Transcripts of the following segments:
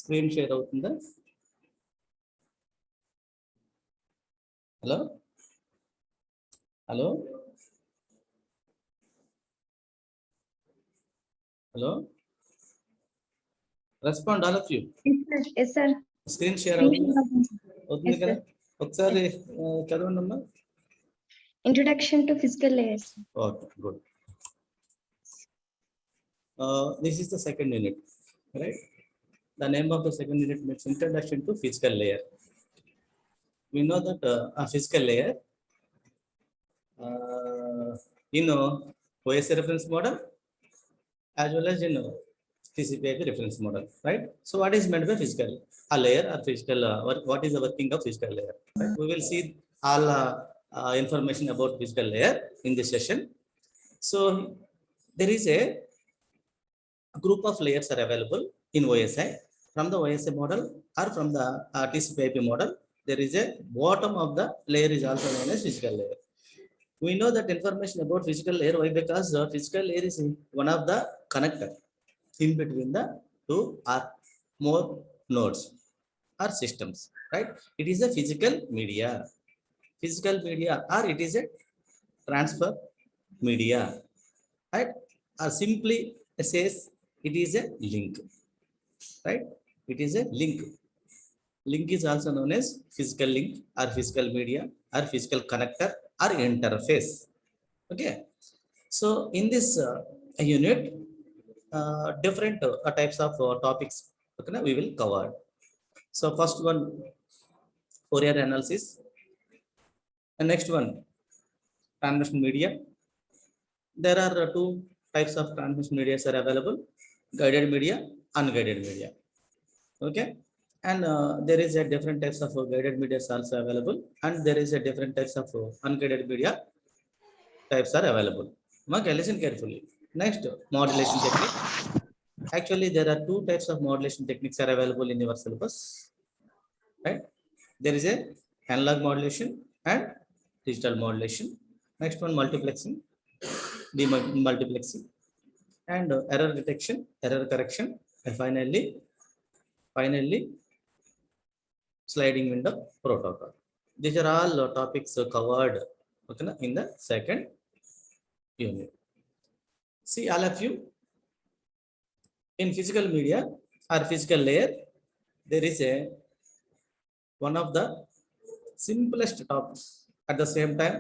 Screen share అవుతుందా? Hello hello hello respond all of you. Yes, sir. Screen share అవుతుంది కదా? ఒకసారి చదవండి అమ్మా. Introduction to physical layers. Okay, good. This is the second unit, right? The name of the second unit means Introduction to Physical Layer. We know that a physical layer, OSI reference model as well as TCP/IP reference model, right? So what is meant by physical? A layer or physical, what is the working of physical layer? Right? We will see all information about physical layer in this session. So there is a group of layers are available in OSI. From the OSI model or from the TCP/IP model, there is a bottom of the layer is also known as physical layer. We know that information about physical layer. Why? Because the physical layer is one of the connector in between the two or more nodes or systems, right? It is a physical media or it is a transfer media, right? Or simply says it is a link, right? It is a link. Link is also known as physical link or physical media or physical connector or interface. Okay. So in this unit, different types of topics, okay, we will cover. So first one, Fourier analysis. The next one, transmission media. There are two types of transmission media are available: guided media, unguided media. Okay, and there is a different types of guided media also available, and there is a different types of unguided media types are available. Okay, listen carefully. Next, modulation technique. Actually, there are two types of modulation techniques are available in your syllabus, right? There is a analog modulation and digital modulation. Next one, multiplexing, demultiplexing, and error detection, error correction, and finally sliding window protocol. These are all topics covered, okay, in the second unit. See, all of you, in physical media or physical layer, there is a one of the simplest topics. At the same time,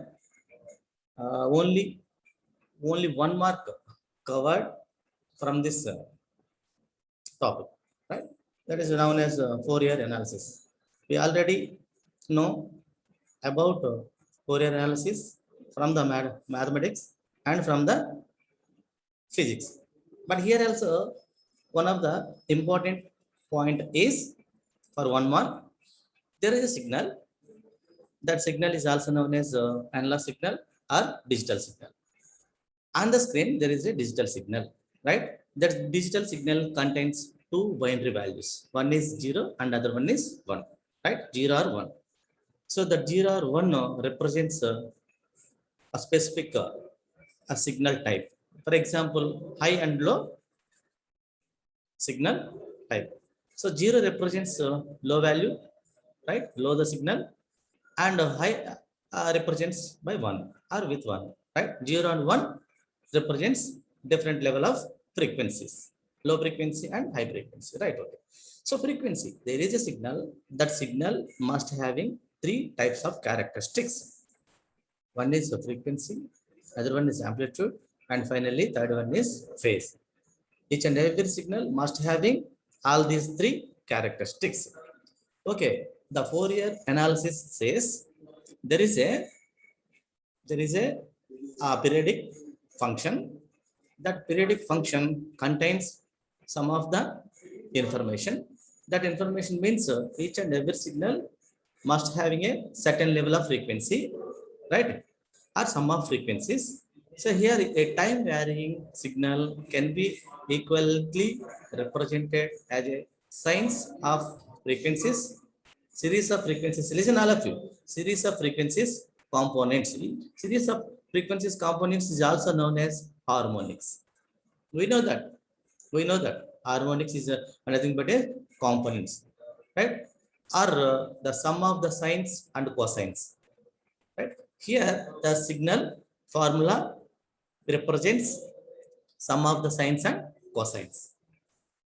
only one mark covered from this topic, right? That is known as Fourier analysis. We already know about Fourier analysis from the mathematics and from the physics. But here also, one of the important point is, for one mark, there is a signal. That signal is also known as analog signal or digital signal. On the screen, there is a digital signal, right? That digital signal contains two binary values. One is 0 and other one is 1, right? 0 or 1. So the 0 or 1 represents a specific a signal type. For example, high and low signal type. So 0 represents low value, right? Low the signal, and high represents by 1 or with 1, right? 0 and 1 represents different level of frequencies, low frequency and high frequency, right? Okay. So frequency, there is a signal. That signal must having three types of characteristics. One is the frequency, other one is amplitude, and finally third one is phase. Each and every signal must having all these three characteristics. Okay, the Fourier analysis says there is a periodic function. That periodic function contains some of the information. That information means each and every signal must having a certain level of frequency, right? Or sum of frequencies. So here a time varying signal can be equally represented as a sines of frequencies, series of frequencies. Listen, all of you, series of frequencies components. Series of frequencies components is also known as harmonics. We know that harmonics is nothing but a components, right? Or the sum of the sines and cosines, right? Here the signal formula represents sum of the sines and cosines.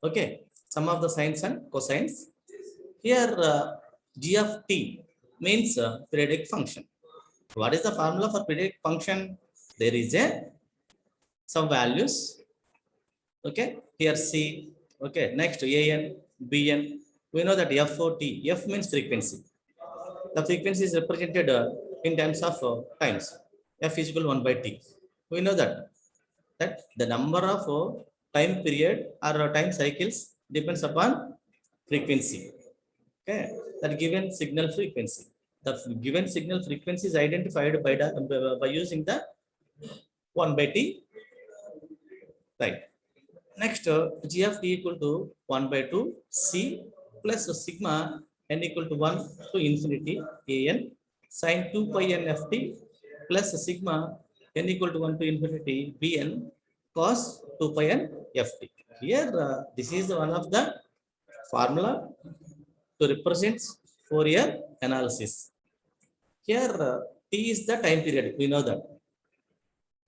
Okay, sum of the sines and cosines. Here g of t means periodic function. What is the formula for periodic function? There is a some values. Okay, here c. Okay, next an, bn. We know that FOT, f means frequency. The frequency is represented in terms of times. F is equal to 1 by t. We know that the number of time period or time cycles depends upon frequency. Okay, that given signal frequency. The given signal frequency is identified by using the 1 by t. Right. Next, g of t equal to 1 by 2 c plus sigma n equal to 1 to infinity an sin 2 pi n f t plus sigma n equal to 1 to infinity bn cos 2 pi n f t. Here, this is one of the formula to represent Fourier analysis. Here, t is the time period. We know that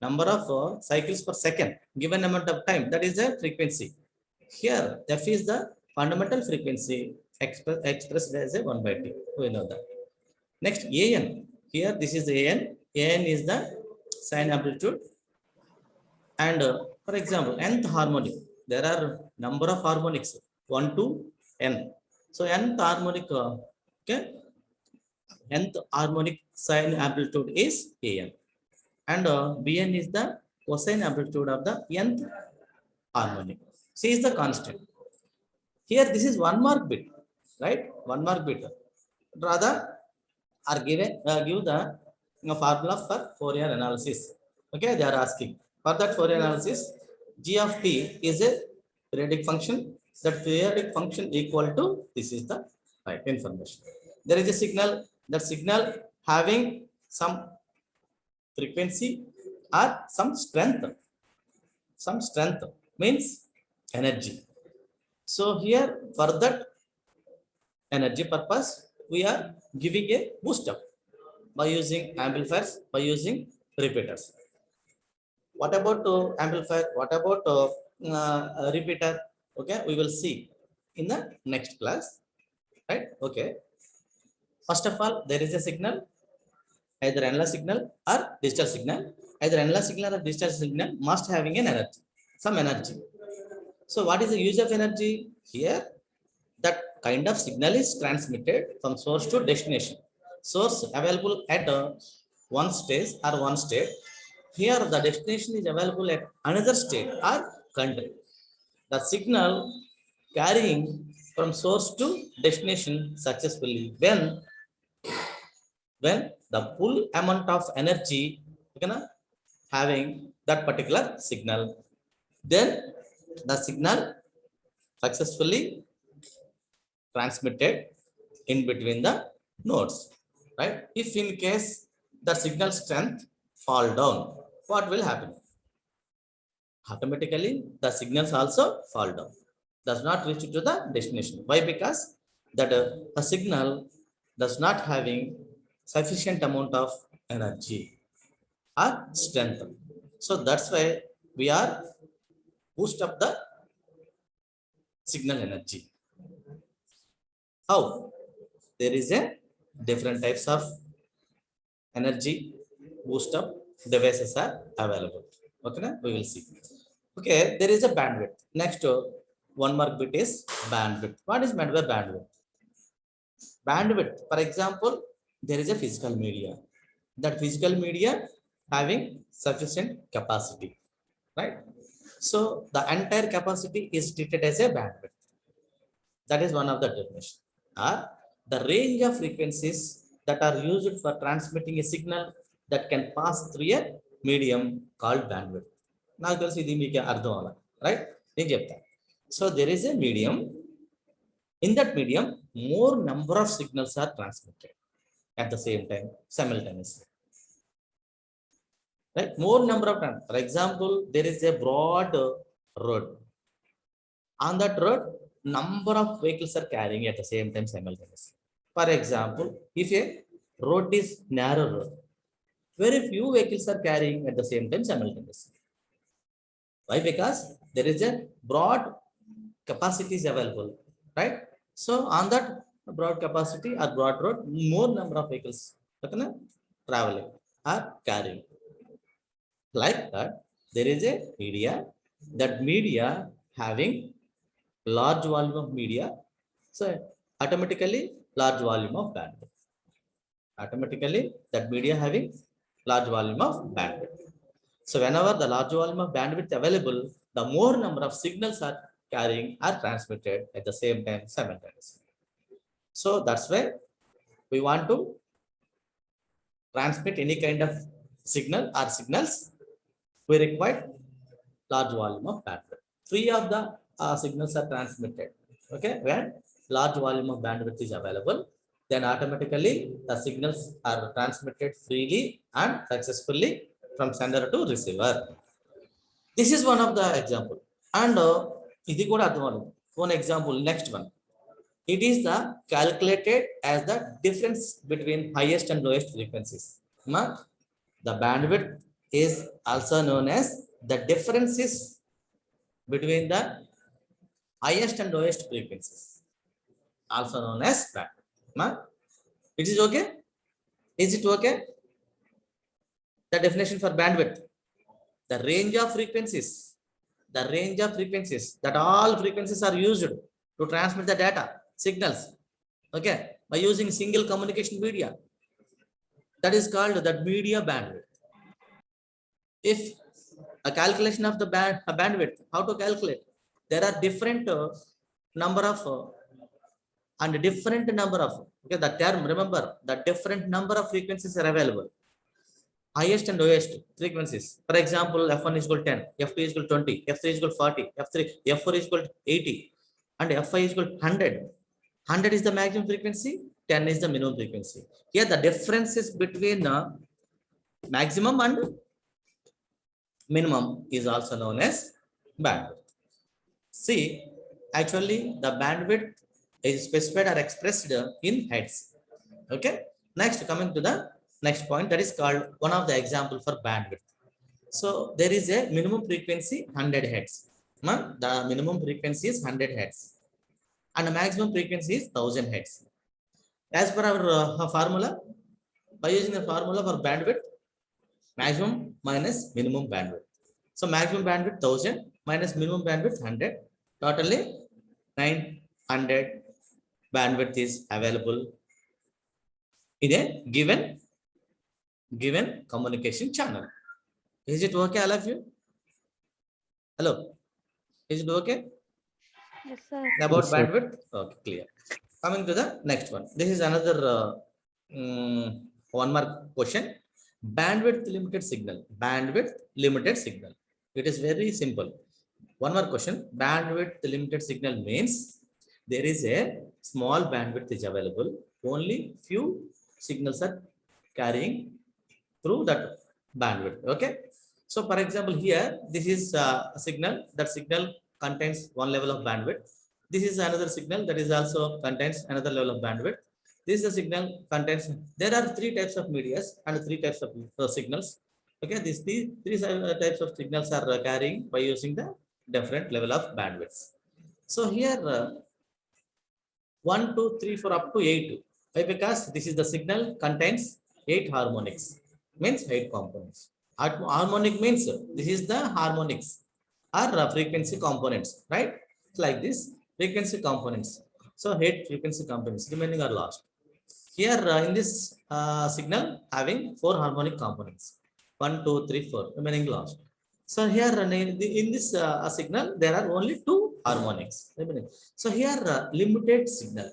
number of cycles per second, given amount of time, that is the frequency. Here, f is the fundamental frequency expressed as a 1 by t. We know that. Next, an. Here, this is an. An is the sine amplitude. And for example, nth harmonic, there are number of harmonics 1 to n. So nth harmonic, okay, nth harmonic sine amplitude is an, and bn is the cosine amplitude of the nth harmonic. C is the constant. Here, this is 1 mark bit, right? 1 mark bit. Rather, are given give the formula for Fourier analysis. Okay, they are asking for that Fourier analysis. G of t is a periodic function. That periodic function equal to, this is the right information. There is a signal. That signal having some frequency or some strength. Some strength means energy. So here, for that energy purpose, we are giving a boost up by using amplifiers, by using repeaters. What about amplifier? What about repeater? Okay, we will see in the next class, right? Okay. First of all, there is a signal, either analog signal or digital signal. Either analog signal or digital signal must having an energy, some energy. So what is the use of energy? Here, that kind of signal is transmitted from source to destination. Source available at one stage or one state. Here, the destination is available at another state or country. The signal carrying from source to destination successfully when the full amount of energy, you know, having that particular signal, then the signal successfully transmitted in between the nodes, right? If in case the signal strength fall down, what will happen? Automatically, the signals also fall down, does not reach to the destination. Why? Because that the signal does not having sufficient amount of energy or strength. So that's why we are boost up the signal energy. How? There is a different types of energy boost up devices are available. Okay, na? We will see. Okay, there is a bandwidth. Next, one mark bit is bandwidth. What is meant by bandwidth? Bandwidth, for example, there is a physical media. That physical media having sufficient capacity, right? So the entire capacity is treated as a bandwidth. That is one of the definition. Or the range of frequencies that are used for transmitting a signal that can pass through a medium called bandwidth. Now you see the right? So there is a medium. In that medium, more number of signals are transmitted at the same time, simultaneously. Right? More number of times. For example, there is a broad road. On that road, number of vehicles are carrying at the same time simultaneously. For example, if a road is narrow road, very few vehicles are carrying at the same time simultaneously. Why? Because there is a broad capacity is available, right? So on that broad capacity or broad road, more number of vehicles okay, traveling or carrying. Like that, there is a media, that media having large volume of media, so automatically large volume of bandwidth. Automatically that media having large volume of bandwidth. So whenever the large volume of bandwidth available, the more number of signals are carrying are transmitted at the same time simultaneously. So that's why we want to transmit any kind of signal or signals, we require large volume of bandwidth. Three of the signals are transmitted. Okay, when large volume of bandwidth is available, then automatically the signals are transmitted freely and successfully from sender to receiver. This is one of the example. And ఇది కూడా అర్థం one example, next one. It is the calculated as the difference between highest and lowest frequencies. The bandwidth is also known as the differences between the highest and lowest frequencies, also known as bandwidth. It is okay? Is it okay? The definition for bandwidth, the range of frequencies, that all frequencies are used to transmit the data signals, okay, by using single communication media, that is called that media bandwidth. If a calculation of the bandwidth, how to calculate? There are different number of okay, the term, remember, the different number of frequencies are available, highest and lowest frequencies. For example, f1 is equal 10, f2 is equal 20, f3 is equal 40, f4 is equal 80, and f5 is equal 100. 100 is the maximum frequency, 10 is the minimum frequency. Here the difference is between maximum and minimum is also known as bandwidth. See, actually the bandwidth is specified or expressed in hertz. Okay, next coming to the next point, that is called one of the example for bandwidth. So there is a minimum frequency 100 hertz. The minimum frequency is 100 hertz and the maximum frequency is 1000 hertz. As per our formula, by using the formula for bandwidth, maximum minus minimum bandwidth. So maximum bandwidth 1000 minus minimum bandwidth 100, totally 900 bandwidth is available in a given communication channel. Is it okay, all of you? Hello, is it okay? Yes, sir. About Yes, sir. bandwidth? Okay, clear. Coming to the next one. This is another one more question. Bandwidth limited signal. Bandwidth limited signal. It is very simple. One more question. Bandwidth limited signal means there is a small bandwidth is available. Only few signals are carrying through that bandwidth. Okay. So for example, here, this is a signal. That signal contains one level of bandwidth. This is another signal that is also contains another level of bandwidth. This is a signal contains, there are three types of medias and three types of signals. Okay, these three types of signals are carrying by using the different level of bandwidths. So here 1, 2, 3, 4 up to 8. Why? Because this is the signal contains 8 harmonics, means 8 components. Harmonic means this is the harmonics or frequency components, right? It's like this, frequency components. So 8 frequency components remaining are lost. Here in this signal having 4 harmonic components, 1, 2, 3, 4 remaining lost. So here in this signal there are only 2 harmonics remaining. So here limited signal.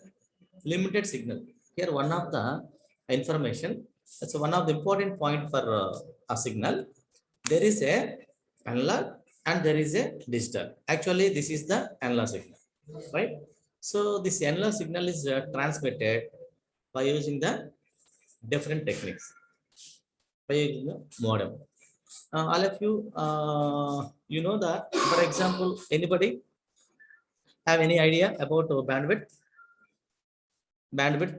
Here one of the information. That's one of the important point for a signal. There is a analog and there is a digital. Actually, this is the analog signal, right? So this analog signal is transmitted by using the different techniques, by using the modem. All of you, you know that, for example, anybody Have any idea about bandwidth? Bandwidth.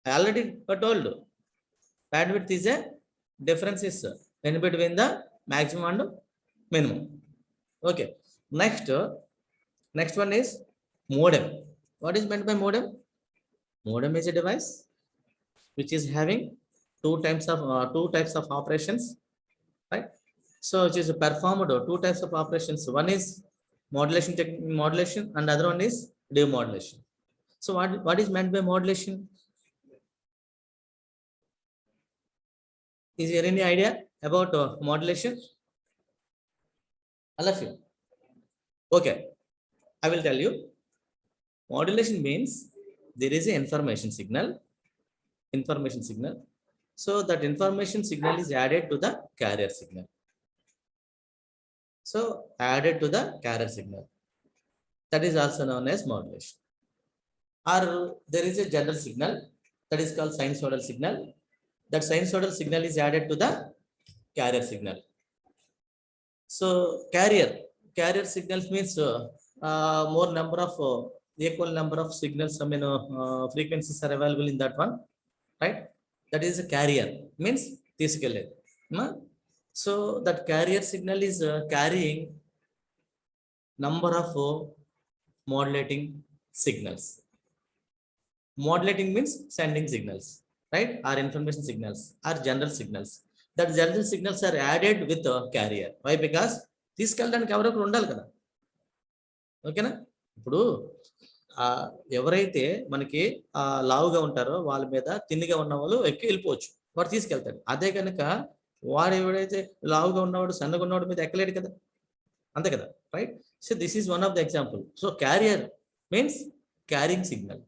I already told. Bandwidth is a difference is in between the maximum and minimum. Okay. Next one is modem. What is meant by modem? Modem is a device which is having two types of operations, right? So it is performed two types of operations. One is modulation, and other one is demodulation. So what is meant by modulation? Is there any idea about modulation? All of you. Okay, I will tell you. Modulation means there is an information signal. So that information signal is added to the carrier signal. So added to the carrier signal. That is also known as modulation. Or there is a general signal that is called sinusoidal signal. That sinusoidal signal is added to the carrier signal. So carrier signals means more number of equal number of signals. Frequencies are available in that one, right? That is a carrier, means తీసుకెళ్ళేది. So that carrier signal is carrying number of modulating signals. Modulating means sending signals, right? Or information signals, or general signals. That general signals are added with a carrier. Why? Because తీసుకెళ్ళడానికి ఎవరో ఒకరు ఉండాలి కదా. ఓకేనా? ఇప్పుడు ఎవరైతే మనకి లావుగా ఉంటారో వాళ్ళ మీద తిన్నిగా ఉన్న వాళ్ళు ఎక్కి వెళ్ళిపోవచ్చు, వాడు తీసుకెళ్తాడు. అదే కనుక వాడు ఎవడైతే లావుగా ఉన్నవాడు సన్నగా ఉన్నవాడు మీద ఎక్కలేడు కదా, అంతే కదా, right? So this is one of the example. So carrier means carrying signal.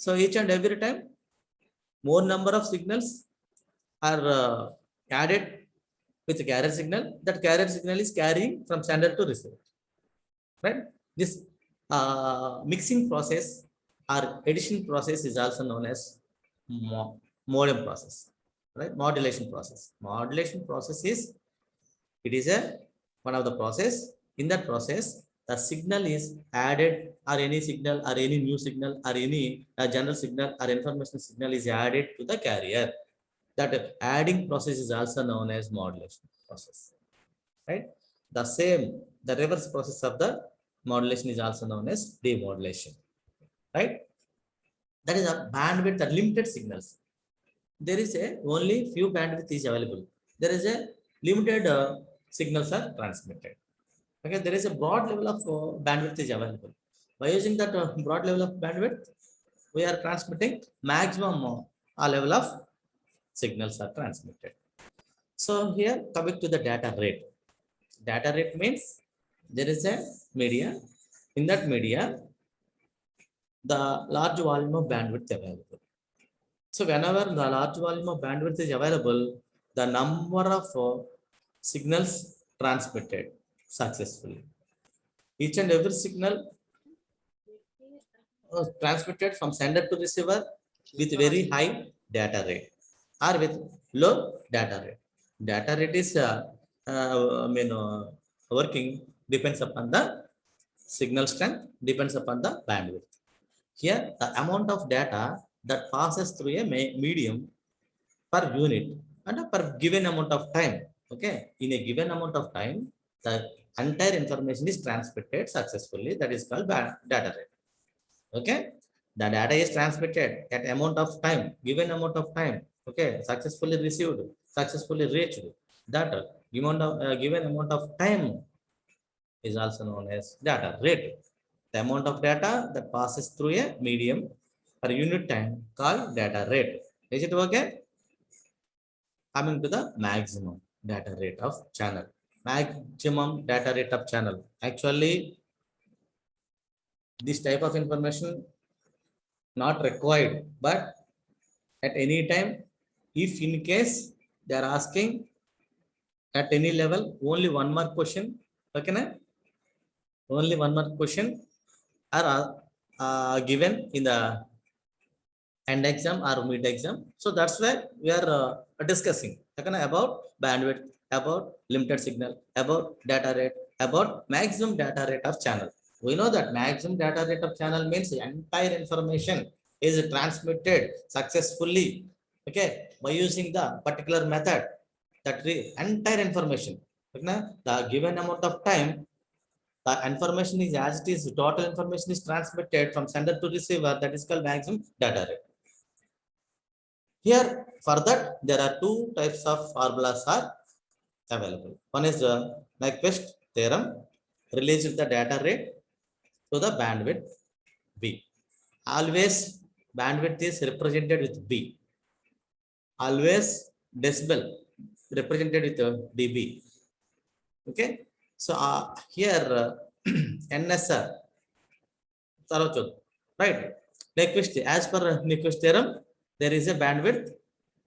So each and every time more number of signals are added with carrier signal. That carrier signal is carrying from sender to receiver, right? This mixing process or addition process is also known as modem process, right? Modulation process. Modulation process is, it is one of the process. In that process, the signal is added, or any signal or any new signal or any general signal or information signal is added to the carrier. That adding process is also known as modulation process, right? The reverse process of the modulation is also known as demodulation, right? That is a bandwidth or limited signals. There is only few bandwidth is available. There is a limited signals are transmitted. Okay, there is a broad level of bandwidth is available. By using that broad level of bandwidth, we are transmitting maximum level of signals are transmitted. So here coming to the data rate. Data rate means there is a media. In that media, the large volume of bandwidth available. So whenever the large volume of bandwidth is available, the number of signals transmitted successfully. Each and every signal transmitted from sender to receiver with very high data rate or with low data rate. Data rate is working depends upon the signal strength, depends upon the bandwidth. Here the amount of data that passes through a medium per unit and per given amount of time. Okay, in a given amount of time, the entire information is transmitted successfully. That is called data rate. Okay, the data is transmitted at amount of time, given amount of time. Okay, successfully received, successfully reached. That given amount of time is also known as data rate. The amount of data that passes through a medium per unit time called data rate. Is it okay? Coming to the maximum data rate of channel. Maximum data rate of channel. Actually, this type of information not required, but at any time, if in case they are asking at any level, only one mark question, okay na? Only one mark question are given in the end exam or mid exam. So that's why we are discussing about bandwidth, about limited signal, about data rate, about maximum data rate of channel. We know that maximum data rate of channel means the entire information is transmitted successfully, okay, by using the particular method, that entire information, okay, the given amount of time, the information is as it is, total information is transmitted from sender to receiver, that is called maximum data rate. Here, for that, there are two types of formulas are available. One is the Nyquist theorem, releases the data rate to the bandwidth B. Always bandwidth is represented with B. Always decibel represented with dB. Okay. So here NSR, right? Nyquist, as per Nyquist theorem, there is a bandwidth.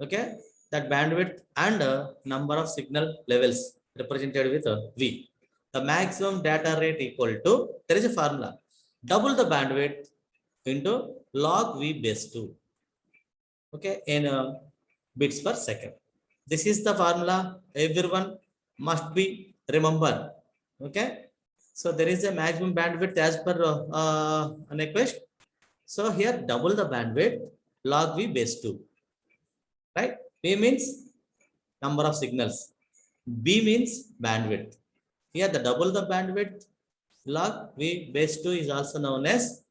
Okay, that bandwidth and number of signal levels represented with V. The maximum data rate equal to, there is a formula, double the bandwidth into log V base 2. Okay, in bits per second. This is the formula everyone must be remembered. Okay, so there is a maximum bandwidth as per Nyquist. So here double the bandwidth log V base 2. Right? P means number of signals. B means bandwidth. Here the double the bandwidth log V base 2 is also known as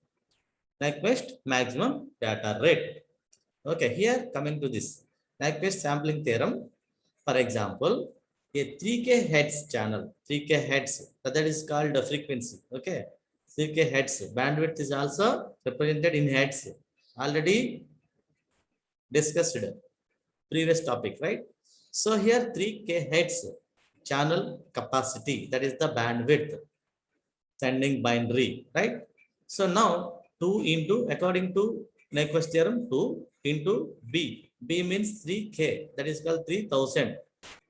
Nyquist maximum data rate. Okay, here coming to this Nyquist sampling theorem. For example, a 3K hertz channel, 3K hertz, that is called the frequency. Okay, 3K hertz bandwidth is also represented in hertz. Already discussed previous topic, right? So here 3K hertz channel capacity, that is the bandwidth sending binary, right? So now 2 into, according to Nyquist theorem, 2 into B. B means 3K, that is called 3000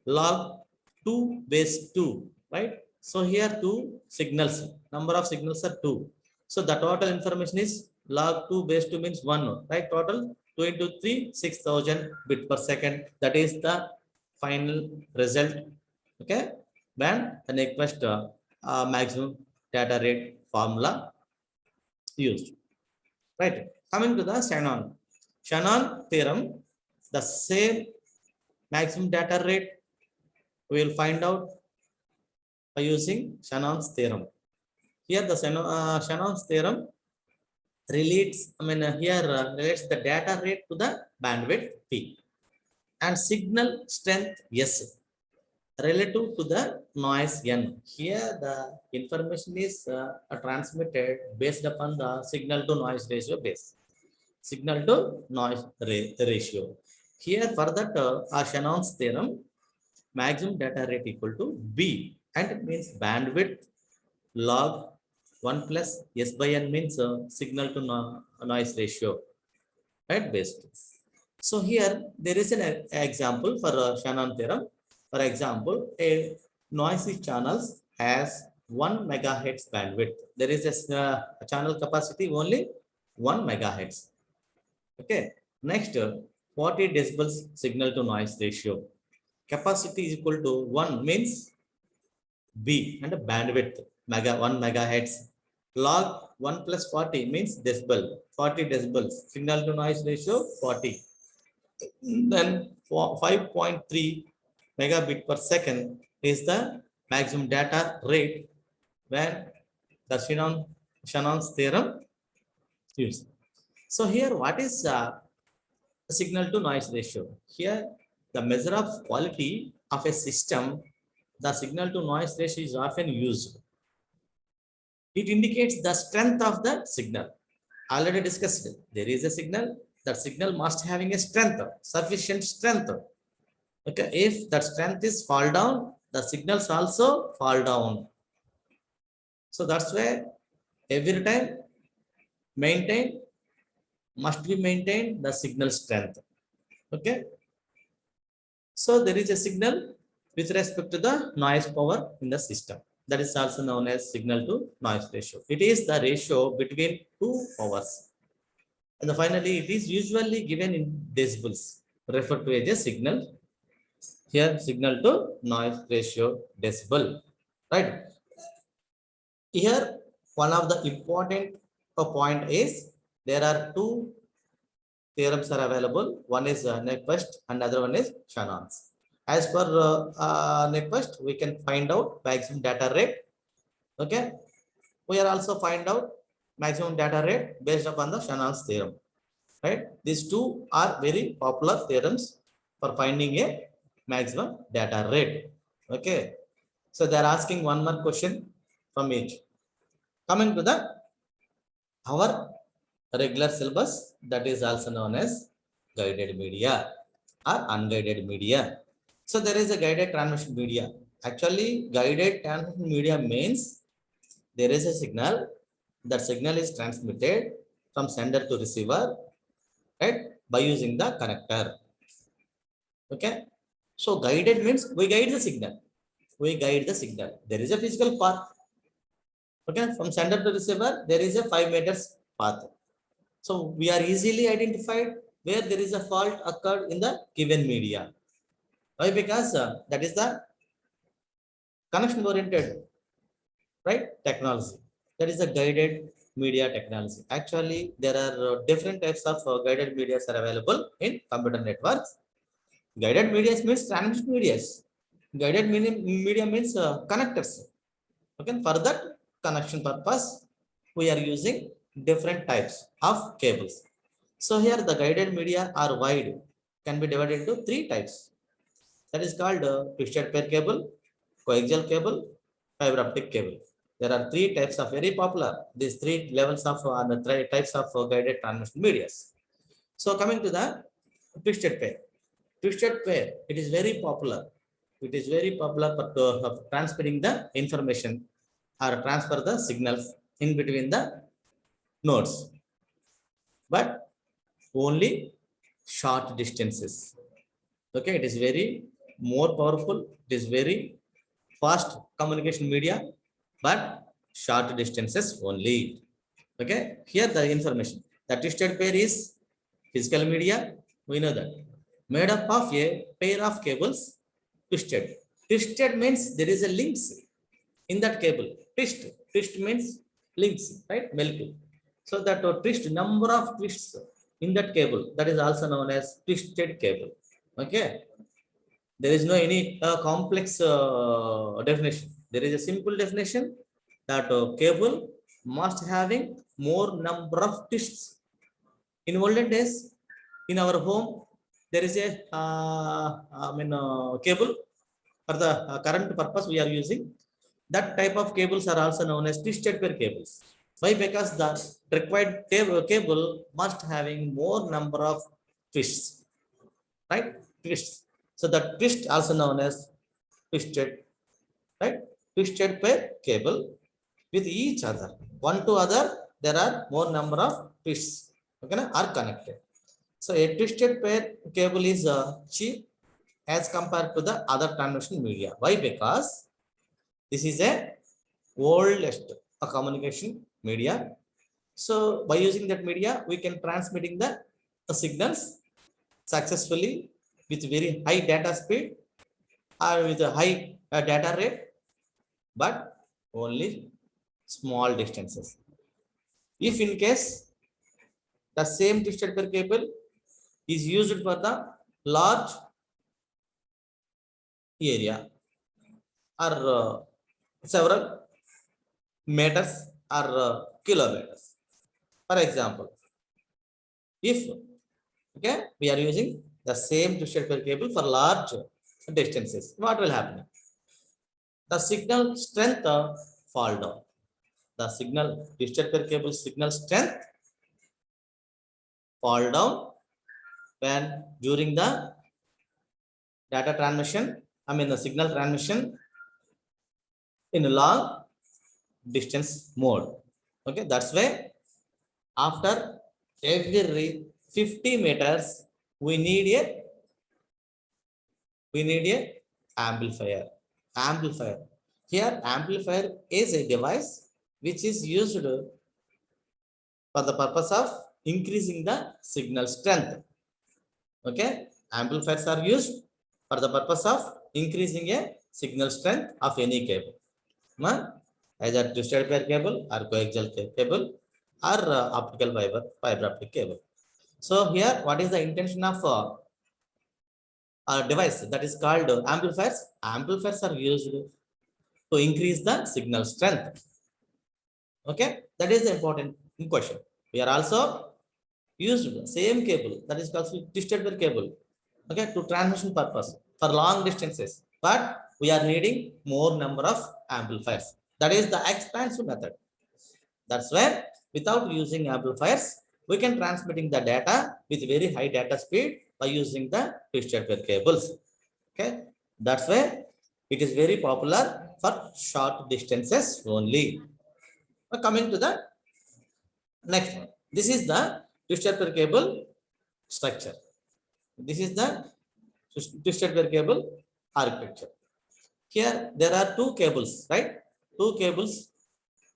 log 2 base 2, right? So here 2 signals, number of signals are 2. So the total information is log 2 base 2 means 1, right? Total 2 into 3, 6000 bit per second. That is the final result. Okay, when the Nyquist maximum data rate formula used. Right. Coming to the Shannon theorem, the same maximum data rate we will find out by using Shannon's theorem. Here the Shannon's theorem relates, relates the data rate to the bandwidth P and signal strength S relative to the noise N. Here the information is transmitted based upon the signal to noise ratio base. Signal to noise ratio. Here for that Shannon's theorem, maximum data rate equal to B, and it means bandwidth log 1 plus S by N means signal to noise ratio, right? Based. So here there is an example for Shannon theorem. For example, a noisy channels has 1 megahertz bandwidth. There is a channel capacity only 1 megahertz. Okay. Next, 40 decibels signal to noise ratio. Capacity is equal to 1 means B, and bandwidth 1 megahertz. Log 1 plus 40 means decibel. 40 decibels. Signal to noise ratio 40. Then 5.3 megabit per second is the maximum data rate when the Shannon's theorem used. So here what is signal to noise ratio? Here the measure of quality of a system, the signal to noise ratio is often used. It indicates the strength of the signal. Already discussed, there is a signal, that signal must having a strength, sufficient strength. Okay, if that strength is fall down, the signals also fall down. So that's why every time must be maintained the signal strength. Okay. So there is a signal with respect to the noise power in the system. That is also known as signal to noise ratio. It is the ratio between two powers. And finally, it is usually given in decibels, referred to as a signal. Here, signal to noise ratio decibel. Right. Here, one of the important point is there are two theorems are available. One is Nyquist and another one is Shannon's. As per Nyquist, we can find out maximum data rate. Okay, we are also find out maximum data rate based upon the Shannon's theorem. Right, these two are very popular theorems for finding a maximum data rate. Okay, so they are asking one more question from each. Coming to the our regular syllabus, that is also known as guided media or unguided media. So there is a guided transmission media. Actually, guided transmission media means there is a signal. That signal is transmitted from sender to receiver, right, by using the connector. Okay, so guided means we guide the signal. We guide the signal. There is a physical path. Okay, from sender to receiver, there is a 5 meters path. So we are easily identified where there is a fault occurred in the given media. Why? Because that is the connection oriented, right, technology. That is the guided media technology. Actually, there are different types of guided medias are available in computer networks. Guided media means transmission medias. Guided media means connectors. Okay, for that connection purpose, we are using different types of cables. So here the guided media are wide, can be divided into three types. That is called twisted pair cable, coaxial cable, fiber optic cable. There are three types of very popular. These three levels of the three types of guided transmission medias. So coming to the twisted pair. Twisted pair, it is very popular. It is very popular for transferring the information or transfer the signals in between the nodes, but only short distances. Okay, it is very more powerful. It is very fast communication media, but short distances only. Okay, here the information. The twisted pair is physical media. We know that made up of a pair of cables twisted. Twisted means there is a links in that cable. Twist means links, right? Melting. So that twist number of twists in that cable, that is also known as twisted cable. Okay, there is no any complex definition. There is a simple definition that cable must having more number of twists. In olden days, in our home, there is a cable for the current purpose we are using. That type of cables are also known as twisted pair cables. Why? Because the required cable must having more number of twists, right? Twists. So the twist also known as twisted, right? Twisted pair cable with each other. One to other, there are more number of twists. Okay, are connected. So a twisted pair cable is cheap as compared to the other transmission media. Why? Because this is a oldest communication media. So by using that media, we can transmitting the signals successfully with very high data speed or with a high data rate, but only small distances. If in case the same twisted pair cable is used for the large area or several meters or kilometers. For example, if okay, we are using the same twisted pair cable for large distances, what will happen? The signal strength fall down. The signal twisted pair cable signal strength fall down when during the data transmission, the signal transmission in a long distance mode. Okay, that's why after every 50 meters we need a amplifier. Here amplifier is a device which is used for the purpose of increasing the signal strength. Okay, amplifiers are used for the purpose of increasing a signal strength of any cable. either twisted pair cable or coaxial cable or optical fiber optic cable. So here, what is the intention of a device that is called amplifiers? Amplifiers are used to increase the signal strength. Okay, that is the important question. We are also used the same cable that is called twisted pair cable. Okay, to transmission purpose for long distances, but we are needing more number of amplifiers. That is the expansive method. That's where without using amplifiers, we can transmitting the data with very high data speed by using the twisted pair cables. Okay, that's why it is very popular for short distances only. Now coming to the next one. This is the twisted pair cable structure. This is the twisted pair cable architecture. Here there are two cables, right? Two cables,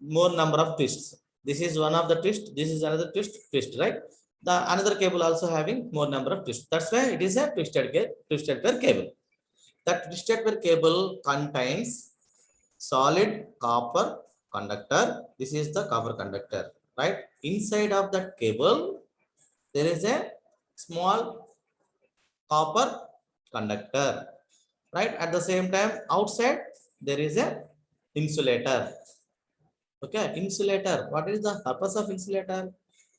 more number of twists. This is one of the twist. This is another twist, right? The another cable also having more number of twists. That's why it is a twisted pair cable. That twisted pair cable contains solid copper conductor. This is the copper conductor, right? Inside of that cable, there is a small copper conductor, right? At the same time, outside there is a insulator. Okay, insulator. What is the purpose of insulator?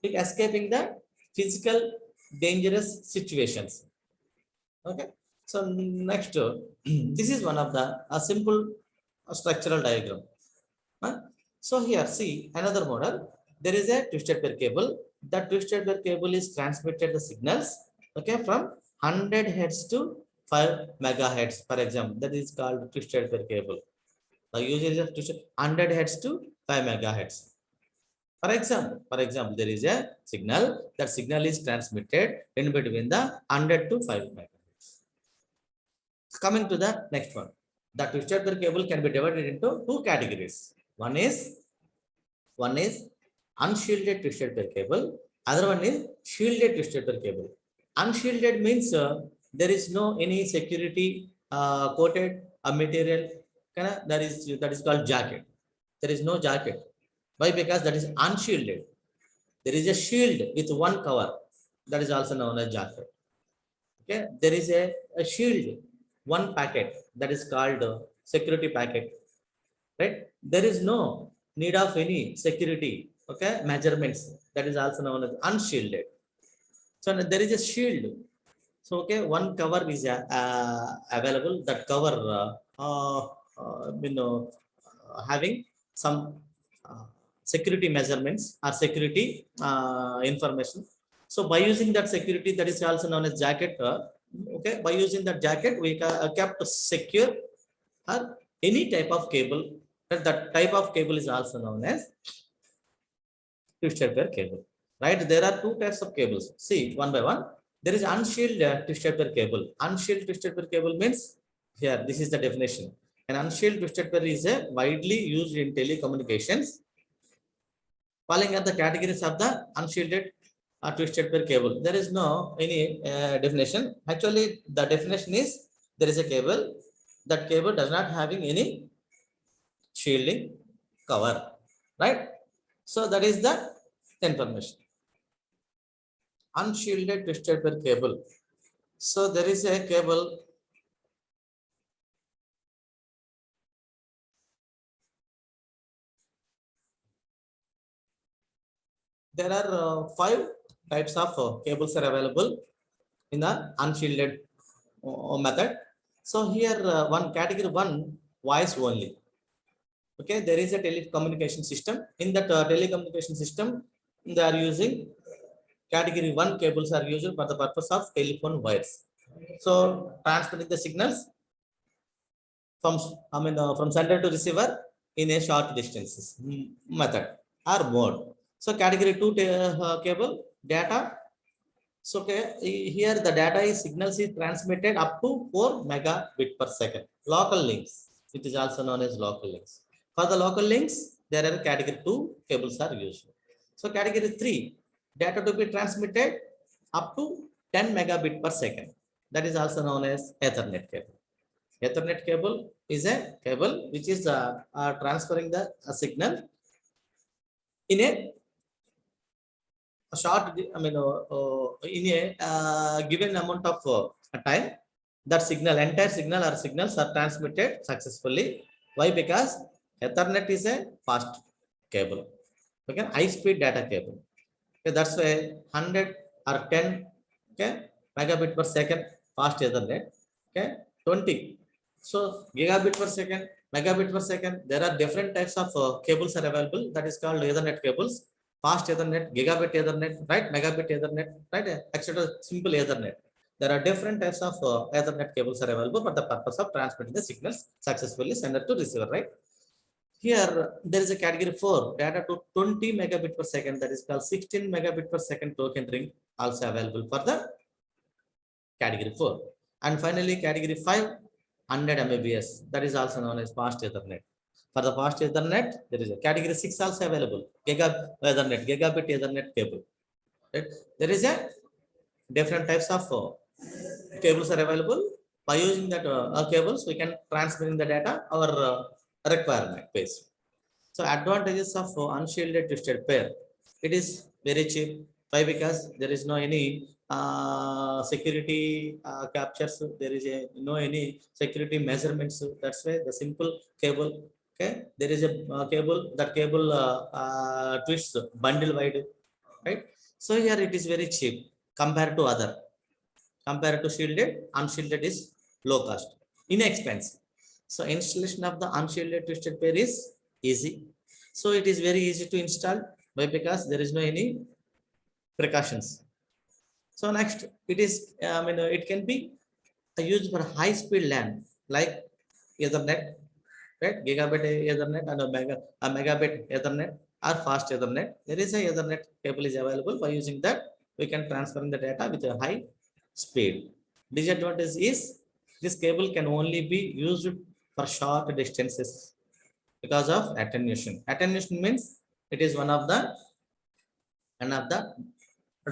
It escaping the physical dangerous situations. Okay, so next, this is one of the a simple structural diagram. Huh? So here, see another model. There is a twisted pair cable. That twisted pair cable is transmitted the signals, okay, from 100 hertz to 5 megahertz. For example, that is called twisted pair cable. The usage of twisted 100 hertz to 5 megahertz. For example, there is a signal. That signal is transmitted in between the 100 to 5 megahertz. Coming to the next one, the twisted pair cable can be divided into two categories. One is unshielded twisted pair cable. Other one is shielded twisted pair cable. Unshielded means there is no any security coated material. That is called jacket. There is no jacket. Why? Because that is unshielded. There is a shield with one cover. That is also known as jacket. Okay, there is a shield, one packet, that is called security packet, right? There is no need of any security, okay, measurements. That is also known as unshielded. So there is a shield. So okay, one cover is available. That cover having some security measurements or security information. So by using that security, that is also known as jacket. Okay, by using that jacket, we kept secure or any type of cable. That type of cable is also known as twisted pair cable, right? There are two types of cables. See one by one. There is unshielded twisted pair cable. Unshielded twisted pair cable means, here this is the definition. An unshielded twisted pair is a widely used in telecommunications, falling at the categories of the unshielded twisted pair cable. There is no any definition. Actually, the definition is there is a cable. That cable does not having any shielding cover, right? So that is the information. Unshielded twisted pair cable. So there is a cable. There are 5 types of cables are available in the unshielded method. So here one category 1, voice only. Okay, there is a telecommunication system. In that telecommunication system, they are using category 1 cables are used for the purpose of telephone wires. So transmitting the signals from from sender to receiver in a short distances method or mode. So category 2 cable data. So okay, here the data is signals is transmitted up to 4 megabit per second. Local links. It is also known as local links. For the local links, there are category 2 cables are used. So category 3, data to be transmitted up to 10 megabit per second. That is also known as Ethernet cable. Ethernet cable is a cable which is transferring the signal in a short, I mean, in a given amount of time. That signal, entire signal or signals are transmitted successfully. Why? Because Ethernet is a fast cable. Okay, high speed data cable. Okay, that's why 100 or 10, okay, megabit per second fast Ethernet. Okay, 20. So gigabit per second, megabit per second. There are different types of cables are available. That is called Ethernet cables. Fast Ethernet, gigabit Ethernet, right? Megabit Ethernet, right? Etc. Simple Ethernet. There are different types of Ethernet cables are available for the purpose of transmitting the signals successfully sender to receiver, right? Here, there is a category 4, data to 20 megabit per second, that is called 16 megabit per second token ring, also available for the category 4. And finally, category 5, 100 Mbps, that is also known as fast Ethernet. For the fast Ethernet, there is a category 6 also available, gigabit Ethernet cable. Right? There is a different types of cables are available. By using that cables, we can transmit the data our requirement base. So advantages of unshielded twisted pair. It is very cheap. Why? Because there is no any security captures. There is a no any security measurements. That's why the simple cable. Okay, there is a cable. That cable twists bundle wide, right? So here it is very cheap compared to other. Compared to shielded, unshielded is low cost, inexpensive. So installation of the unshielded twisted pair is easy. So it is very easy to install. Why? Because there is no any precautions. So next, it is it can be used for high speed LAN like Ethernet, right? Gigabit Ethernet and a megabit Ethernet or fast Ethernet. There is a Ethernet cable is available. By using that, we can transfer the data with a high speed. Disadvantage is this cable can only be used for short distances because of attenuation. Attenuation means it is one of the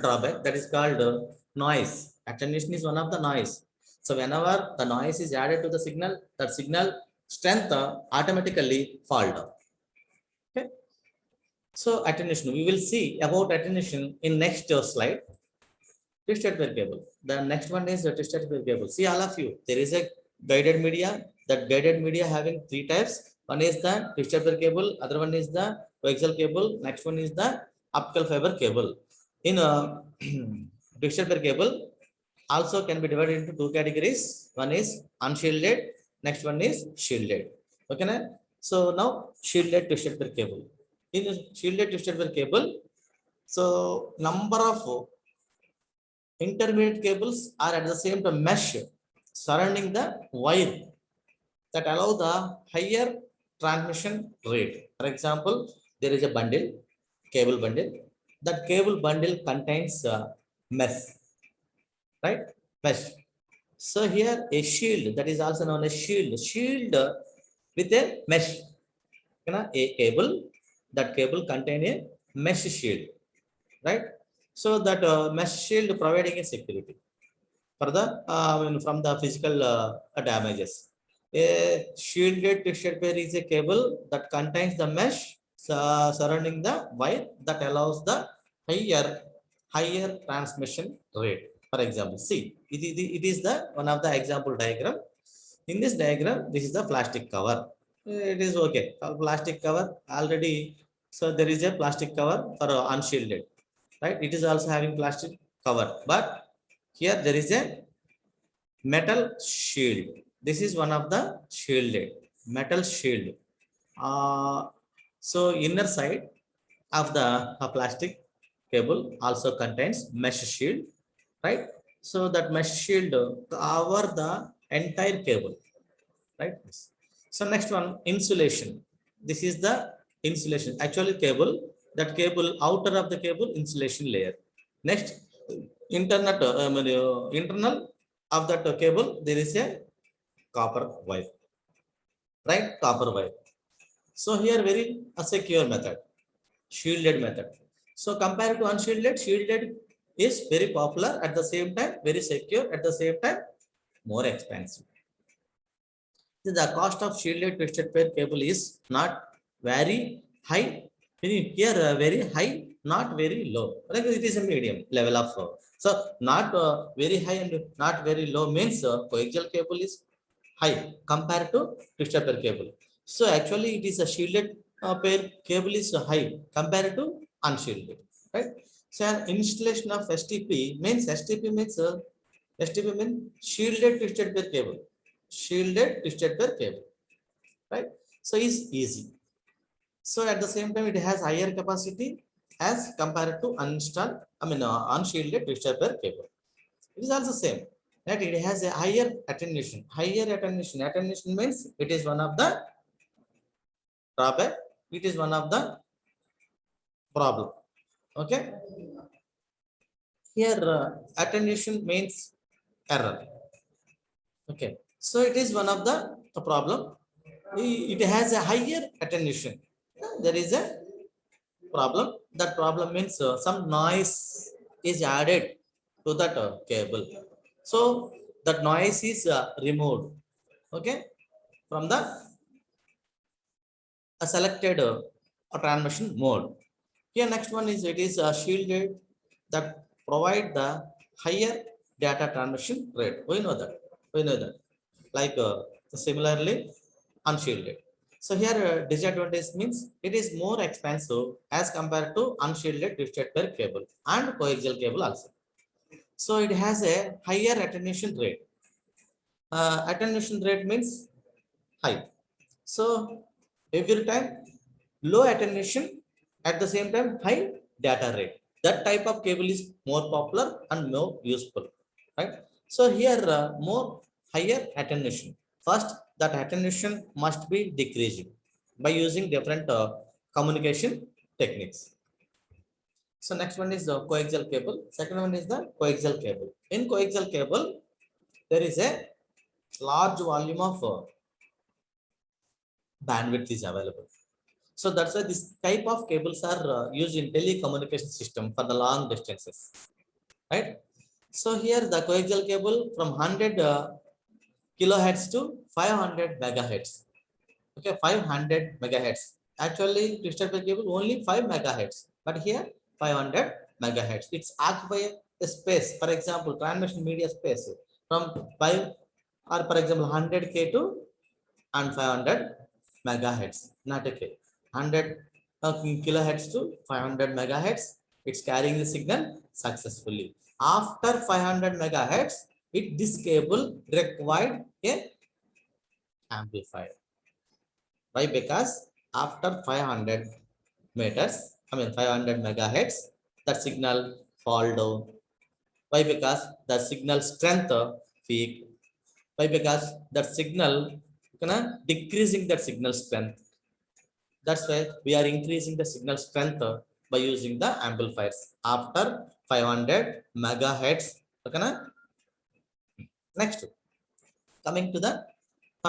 drawback that is called noise. Attenuation is one of the noise. So whenever the noise is added to the signal, that signal strength automatically fall down. Okay. So attenuation, we will see about attenuation in next slide. Twisted pair cable. The next one is the twisted pair cable. See all of you, there is a guided media. That guided media having three types. One is the twisted pair cable, other one is the coaxial cable, next one is the optical fiber cable. In a twisted pair cable also can be divided into two categories. One is unshielded, next one is shielded. Okay, na? So now shielded twisted pair cable. In shielded twisted pair cable, so number of intermediate cables are at the same time mesh surrounding the wire that allow the higher transmission rate. For example, there is a bundle, cable bundle. That cable bundle contains mesh, right? Mesh. So here a shield, that is also known as shield with a mesh. A cable, that cable contain a mesh shield, right? So that mesh shield providing a security for the from the physical damages. A shielded twisted pair is a cable that contains the mesh surrounding the wire that allows the higher transmission rate. For example, see, it is the one of the example diagram. In this diagram, this is the plastic cover. It is okay. Plastic cover already. So there is a plastic cover for unshielded, right? It is also having plastic cover, but here there is a metal shield. This is one of the shielded metal shield. So inner side of the plastic cable also contains mesh shield, right? So that mesh shield cover the entire cable, right? So next one, insulation. This is the insulation. Actually, cable, that cable, outer of the cable, insulation layer. Next, internal of that cable, there is a copper wire, right? Copper wire. So here very a secure method, shielded method. So compared to unshielded, shielded is very popular, at the same time very secure, at the same time more expensive. The cost of shielded twisted pair cable is not very high. Here, very high, not very low. Like it is a medium level of. So not very high and not very low means coaxial cable is high compared to twisted pair cable. So actually, it is a shielded pair cable is high compared to unshielded, right? So an installation of STP means STP means shielded twisted pair cable. Shielded twisted pair cable, right? So is easy. So at the same time, it has higher capacity as compared to unshielded twisted pair cable. It is also same. That it has a higher attenuation. Higher attenuation. Attenuation means it is one of the drawback. It is one of the problem. Okay. Here attenuation means error. Okay. So it is one of the problem. It has a higher attenuation. There is a problem. That problem means some noise is added to that cable. So that noise is removed. Okay, from the selected transmission mode. Here next one is it is shielded that provide the higher data transmission rate. We know that. We know that. Like similarly unshielded. So here disadvantage means it is more expensive as compared to unshielded twisted pair cable and coaxial cable also. So it has a higher attenuation rate. Attenuation rate means high. So every time low attenuation at the same time high data rate. That type of cable is more popular and more useful, right? So here more higher attenuation. First, that attenuation must be decreased by using different communication techniques. So next one is the coaxial cable. Second one is the coaxial cable. In coaxial cable, there is a large volume of bandwidth is available. So that's why this type of cables are used in telecommunication system for the long distances, right? So here the coaxial cable from 100 kilohertz to 500 megahertz. Okay, 500 megahertz. Actually, twisted pair cable only 5 megahertz, but here 500 megahertz. It's occupy a space. For example, transmission media space from 5 or for example 100K to and 500 megahertz. Not okay. 100 kilohertz to 500 megahertz. It's carrying the signal successfully. After 500 megahertz, this cable required a amplifier. Why? Because after 500 meters, 500 megahertz, the signal fall down. Why? Because the signal strength peak. Why? Because that signal decreasing that signal strength. That's why we are increasing the signal strength by using the amplifiers after 500 megahertz. Okay. Next, coming to the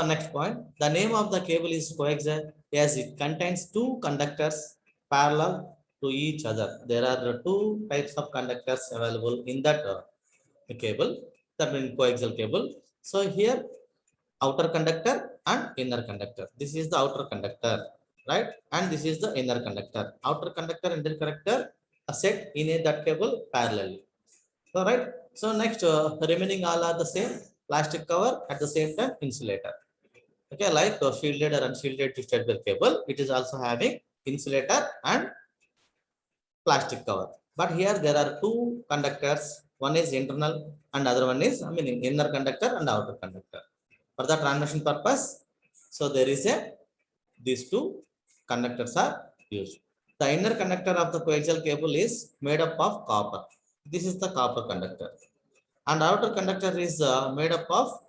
next point, the name of the cable is coaxial as it contains two conductors parallel to each other. There are two types of conductors available in that cable, that means coaxial cable. So here outer conductor and inner conductor. This is the outer conductor, right? And this is the inner conductor. Outer conductor and inner conductor are set in that cable parallelly. So right. So next, remaining all are the same. Plastic cover at the same time insulator. Okay, like shielded or unshielded twisted pair cable, it is also having insulator and plastic cover. But here there are two conductors. One is internal and other one is inner conductor and outer conductor. For the transmission purpose, so there is a these two conductors are used. The inner conductor of the coaxial cable is made up of copper. This is the copper conductor, and outer conductor is made up of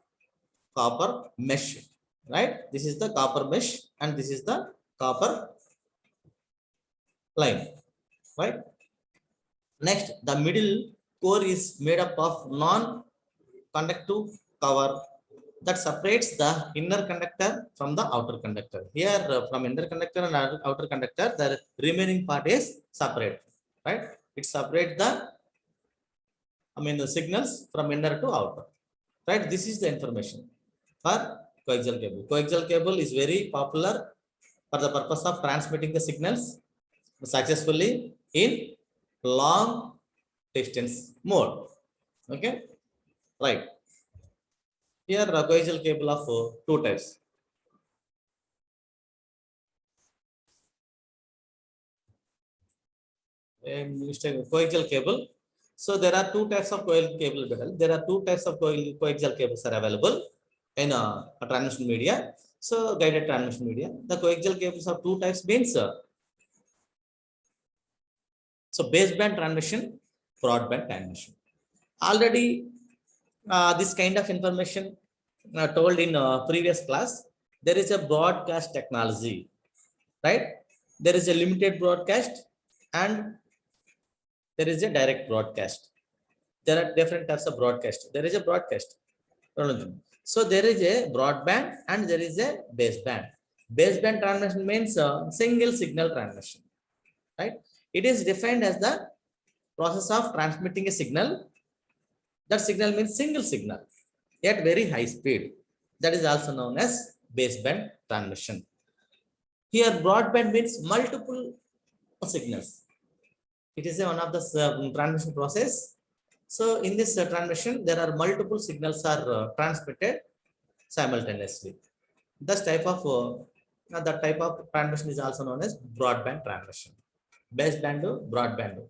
copper mesh, right? This is the copper mesh and this is the copper line, right? Next, the middle core is made up of non-conductive cover that separates the inner conductor from the outer conductor. Here from inner conductor and outer conductor, the remaining part is separate, right? It separates the the signals from inner to outer, right? This is the information for Coaxial cable. Coaxial cable is very popular for the purpose of transmitting the signals successfully in long distance mode. Okay, right. Here, coaxial cable of two types. Coaxial cable. So there are two types of coaxial cable. There are two types of coaxial cables are available in a transmission media. So guided transmission media. The coaxial cables of two types means so baseband transmission, broadband transmission. Already this kind of information told in previous class. There is a broadcast technology, right? There is a limited broadcast and there is a direct broadcast. There are different types of broadcast. There is a broadcast. So there is a broadband and there is a baseband. Baseband transmission means single signal transmission, right? It is defined as the process of transmitting a signal. That signal means single signal at very high speed. That is also known as baseband transmission. Here broadband means multiple signals. It is one of the transmission process. So in this transmission, there are multiple signals are transmitted simultaneously. This type of that type of transmission is also known as broadband transmission. Baseband to broadband,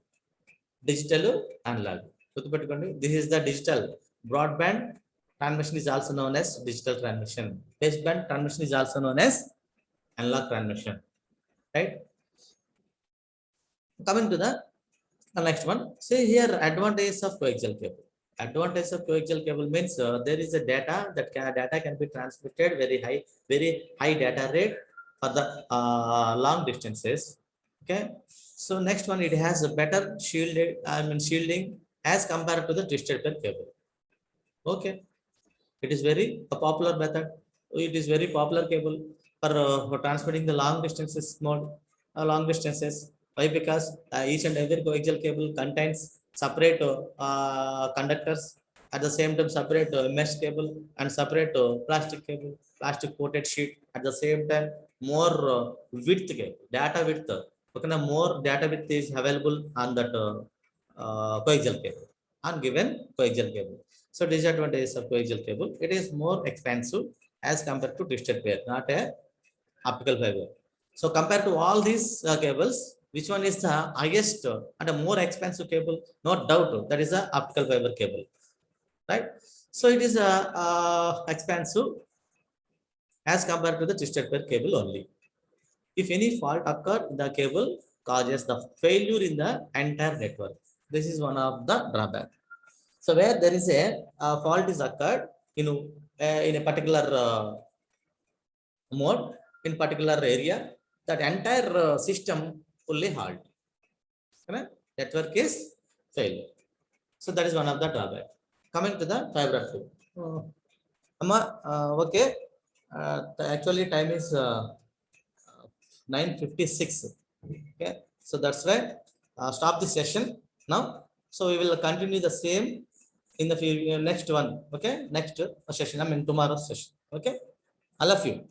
digital analog. This is the digital. Broadband transmission is also known as digital transmission. Baseband transmission is also known as analog transmission. Right? Coming to the next one. See here advantages of coaxial cable. Advantage of coaxial cable means there is a data that data can be transmitted very high data rate for the long distances. Okay. So next one, it has a better shielding as compared to the twisted pair cable. Okay. It is very a popular method. It is very popular cable for transmitting the long distances long distances. Why? Because each and every coaxial cable contains separate conductors, at the same time separate mesh cable and separate plastic cable, plastic coated sheet. At the same time, more width cable, data width. Okay, now more data width is available on that coaxial cable, on given coaxial cable. So disadvantages of coaxial cable, it is more expensive as compared to twisted pair, not a optical fiber. So compared to all these cables, which one is the highest and a more expensive cable? No doubt, that is a optical fiber cable, right? So it is expensive as compared to the twisted pair cable only. If any fault occur, the cable causes the failure in the entire network. This is one of the drawback. So where there is a fault is occurred in a particular mode, in particular area, that entire system fully halt. Network is failure. So that is one of the drawback. Coming to the fiber optic. Okay. Actually, time is 9:56. Okay. So that's why stop the session now. So we will continue the same in the next one. Okay. Next session. I mean tomorrow's session. Okay. All of you.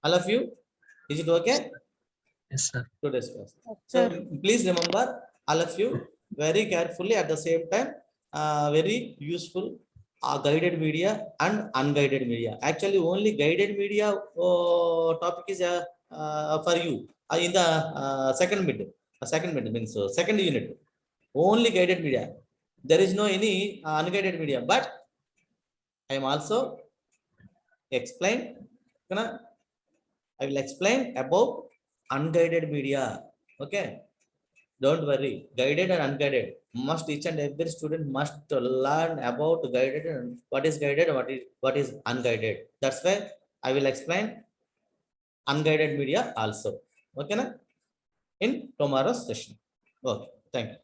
All of you. Is it okay? Yes, sir. To discuss. Sir. So please remember, all of you, very carefully at the same time, very useful guided media and unguided media. Actually, only guided media topic is for you in the second mid means second unit. Only guided media. There is no any unguided media, but I am also explain. I will explain about unguided media. Okay. Don't worry. Guided and unguided. Must each and every student must learn about guided and what is guided, what is unguided. That's why I will explain unguided media also. Okay, na? In tomorrow's session. Okay. Thank you.